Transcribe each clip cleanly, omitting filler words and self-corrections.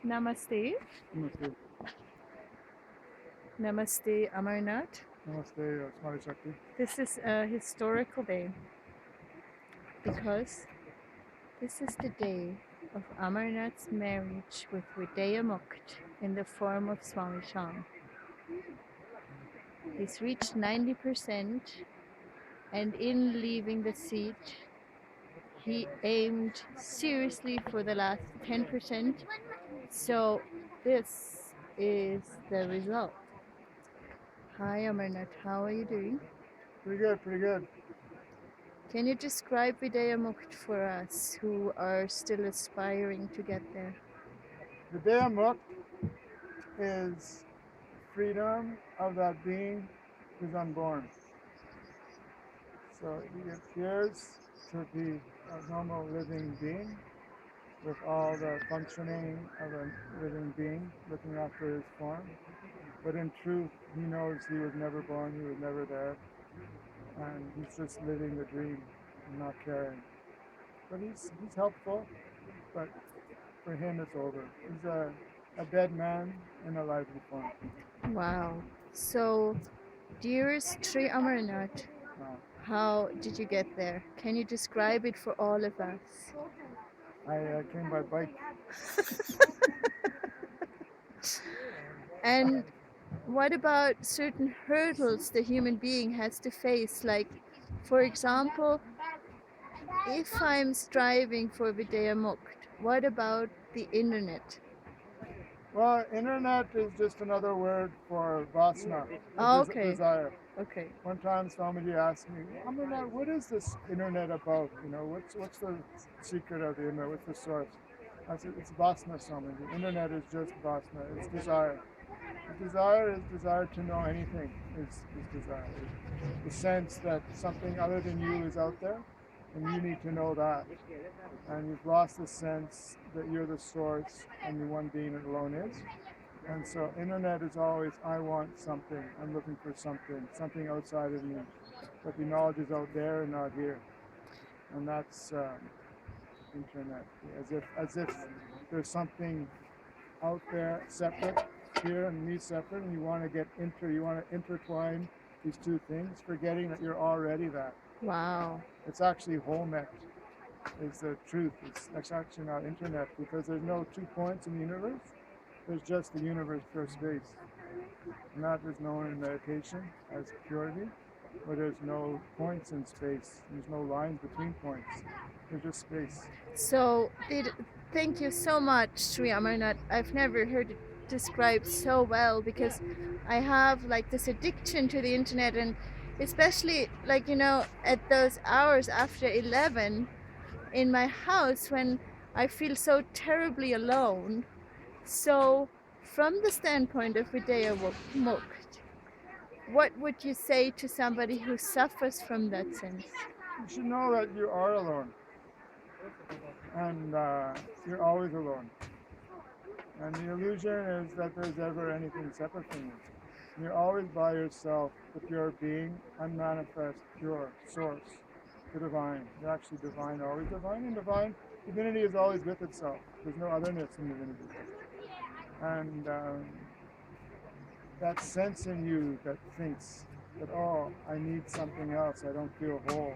Namaste. Namaste. Namaste, Amarnath. Namaste, Smari Shakti. This is a historical day because this is the day of Amarnath's marriage with Vidya Mukht in the form of Swami Sham. He's reached 90%, and in leaving the seat, he aimed seriously for the last 10%. So this is the result. Hi Amarnath, how are you doing? Pretty good, pretty good. Can you describe Vidya Mukht for us who are still aspiring to get there? Vidya Mukht is freedom of that being who's unborn. So he appears to be a normal living being with all the functioning of a living being looking after his form. But in truth, he knows he was never born, he was never there. And he's just living the dream and not caring. But he's helpful, but for him it's over. He's a dead man in a lively form. Wow. So, dearest Sri Amarnath, how did you get there? Can you describe it for all of us? I came by bike. And what about certain hurdles the human being has to face? Like, for example, if I'm striving for Vidya Mukht, what about the internet? Well, internet is just another word for vasana, Okay. desire. Okay. One time Swamiji asked me, Amarnath, what is this internet about? You know, what's the secret of the internet? What's the source? I said, it's vasana, Swamiji. Internet is just vasana. It's desire. Desire is desire to know anything, is desire. The sense that something other than you is out there, and you need to know that. And you've lost the sense that you're the source and the one being that alone is. And so internet is always, I want something, I'm looking for something outside of me. But the knowledge is out there and not here. And that's internet, as if there's something out there separate here and me separate, and you want to intertwine these two things, forgetting that you're already that. Wow. It's actually wholeness is the truth. It's actually not internet, because there's no 2 points in the universe. There's just the universe for space. And that is known in meditation as purity, where there's no points in space. There's no lines between points. There's just space. So, thank you so much, Sri Amarnath. I've never heard it described so well, because I have like this addiction to the internet, and especially like, at those hours after 11 in my house when I feel so terribly alone. So, from the standpoint of Vidya Mukht, what would you say to somebody who suffers from that sense? You should know that you are alone. And you're always alone. And the illusion is that there's ever anything separate from you. You're always by yourself, the pure being, unmanifest, pure source, the divine. You're actually divine, always divine, and divine divinity is always with itself. There's no otherness in divinity. And that sense in you that thinks that, oh, I need something else, I don't feel whole.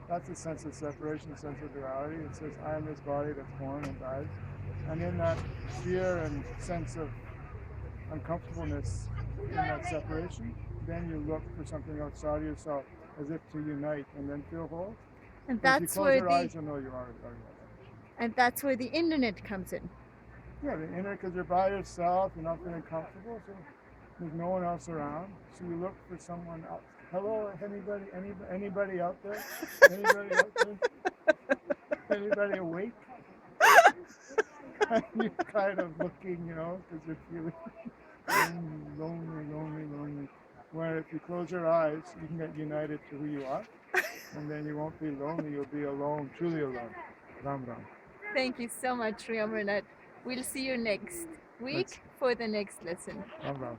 That's a sense of separation, a sense of duality. It says, I am this body that's born and dies. And in that fear and sense of uncomfortableness in that separation, then you look for something outside of yourself as if to unite and then feel whole. And But if you that's close where your eyes, you'll know you are. and that's where the internet comes in. Yeah, the inner, because you're by yourself, you're not feeling comfortable, so there's no one else around. So you look for someone else. Hello, anybody out there? Anybody out there? Anybody awake? And you're kind of looking, because you're feeling lonely. Where if you close your eyes, you can get united to who you are, and then you won't be lonely. You'll be alone, truly alone. Ram Ram. Thank you so much, Sri Amarnath. We'll see you next week for the next lesson. Ram Ram.